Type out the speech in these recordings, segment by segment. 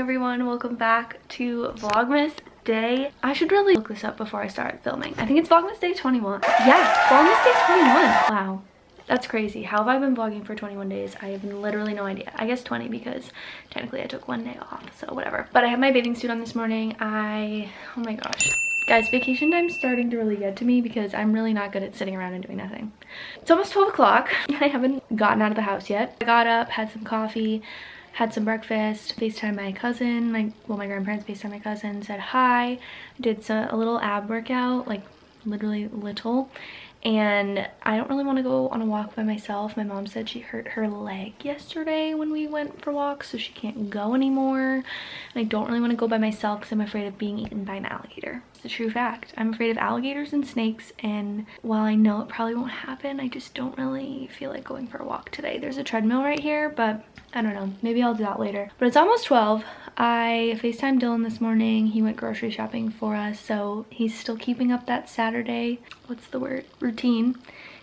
everyone, welcome back to Vlogmas day. I should really look this up before I start filming. I think it's Vlogmas day 21. Yeah, Vlogmas day 21. Wow, that's crazy. How have I been vlogging for 21 days? I have literally no idea. I guess 20 because technically I took one day off, so whatever. But I have my bathing suit on this morning. Oh my gosh. Guys, vacation time's starting to really get to me because I'm really not good at sitting around and doing nothing. It's almost 12 o'clock. I haven't gotten out of the house yet. I got up, had some coffee, had some breakfast, FaceTime my cousin, my grandparents FaceTime my cousin, said hi, did a little ab workout, like literally little. And I don't really want to go on a walk by myself. My mom said she hurt her leg yesterday when we went for walks, so she can't go anymore. And I don't really want to go by myself because I'm afraid of being eaten by an alligator. It's a true fact. I'm afraid of alligators and snakes, and while I know it probably won't happen, I just don't really feel like going for a walk today. There's a treadmill right here, but I don't know. Maybe I'll do that later. But it's almost 12. I FaceTimed Dylan this morning. He went grocery shopping for us, so he's still keeping up that Saturday, routine.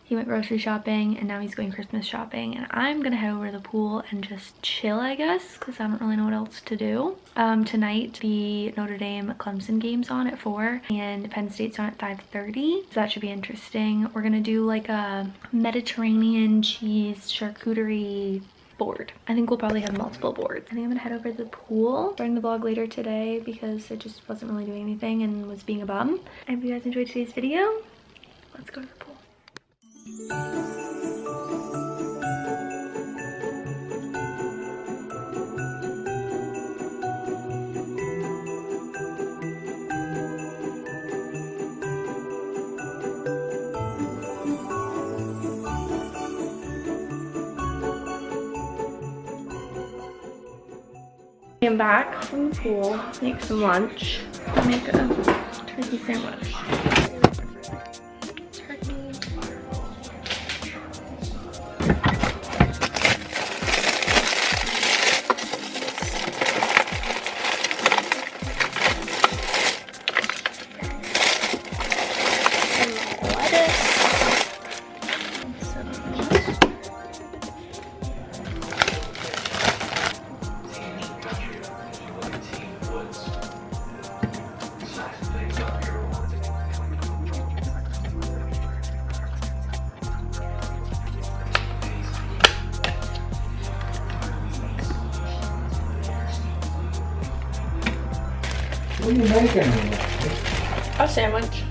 He went grocery shopping and now he's going Christmas shopping, and I'm gonna head over to the pool and just chill, I guess, because I don't really know what else to do. Tonight the Notre Dame Clemson game's on at 4 and Penn State's on at 5:30, so that should be interesting. We're gonna do like a Mediterranean cheese charcuterie board. I think we'll probably have multiple boards. I think I'm gonna head over to the pool. Starting the vlog later today because I just wasn't really doing anything and was being a bum. I hope you guys enjoyed today's video. Let's go to the pool. I am back from the pool, make some lunch, make a turkey sandwich. What are you making? A sandwich.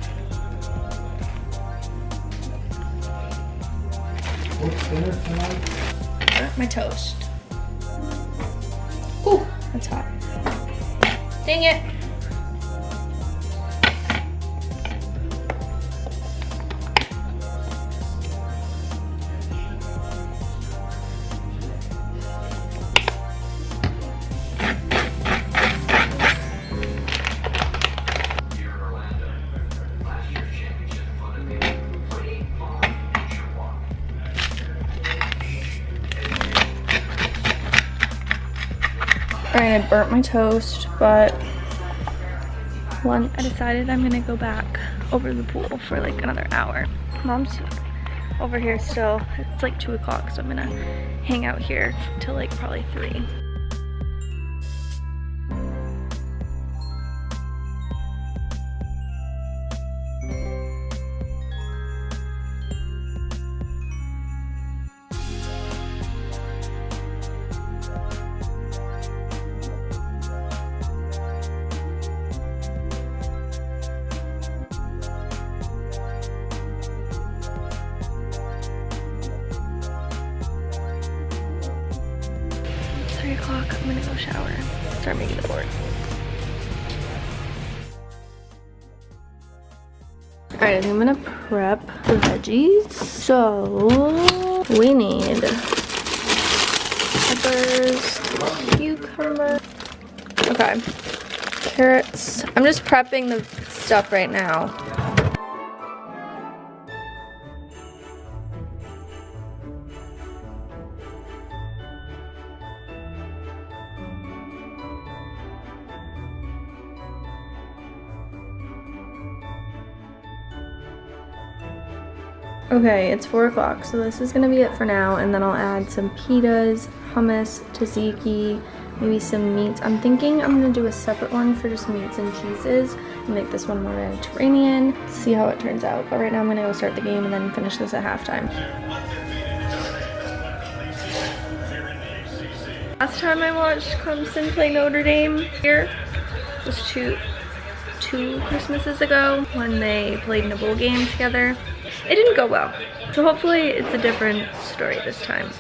What's dinner tonight? My toast. Ooh, that's hot. Dang it. Alright, I burnt my toast, but I decided I'm gonna go back over to the pool for like another hour. Mom's over here still. It's like 2 o'clock, so I'm gonna hang out here till like probably 3. I'm gonna go shower, start making the board. Alright, I think I'm gonna prep the veggies. So we need peppers, cucumber, okay, carrots. I'm just prepping the stuff right now. Okay, it's 4 o'clock, so this is gonna be it for now, and then I'll add some pitas, hummus, tzatziki, maybe some meats. I'm thinking I'm gonna do a separate one for just meats and cheeses and make this one more Mediterranean. See how it turns out. But right now I'm gonna go start the game and then finish this at halftime. Last time I watched Clemson play Notre Dame here was two Christmases ago when they played in a bowl game together. It didn't go well. So hopefully it's a different story this time,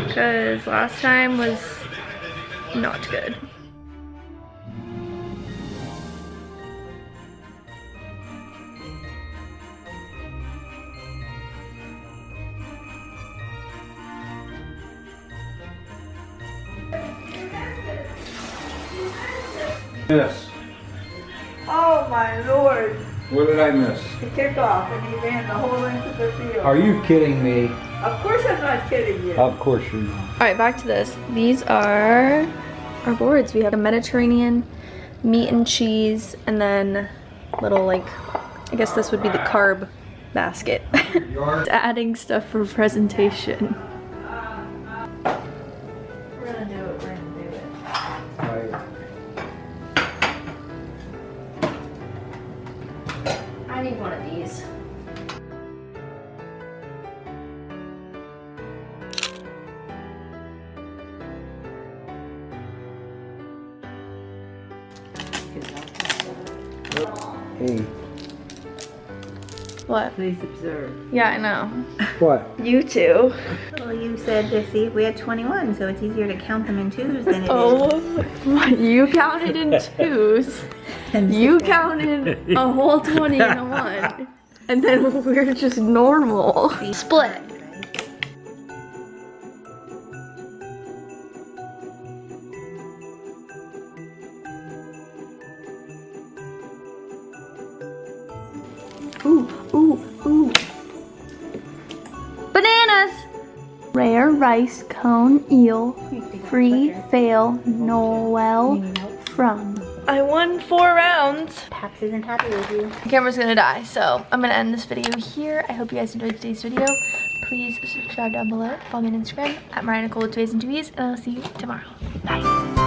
because last time was not good. Miss. Oh my lord, What did I miss? the kickoff and he ran the whole length of the field. Are you kidding me? Of course I'm not kidding you. Of course you're not. All right, back to this. These are our boards. We have a Mediterranean, meat and cheese, and then little, like, I guess this would be the carb basket. Adding stuff for presentation. We're gonna do it, we're gonna do it. Right. I need one of these. Hey. What? Please observe. Yeah, I know. What? You two. Well, you said to see if we had 21, so it's easier to count them in twos than it is. Oh, you counted in twos. You counted a whole 20 in a 1. And then we're just normal. Split. Ooh, ooh, ooh. Bananas! Rare rice cone eel. Free fail Noel from. I won 4 rounds. Paps isn't happy with you. The camera's gonna die, so I'm gonna end this video here. I hope you guys enjoyed today's video. Please subscribe down below. Follow me on Instagram at Mariah Nicole with 2 A's and 2 E's, and I'll see you tomorrow. Bye.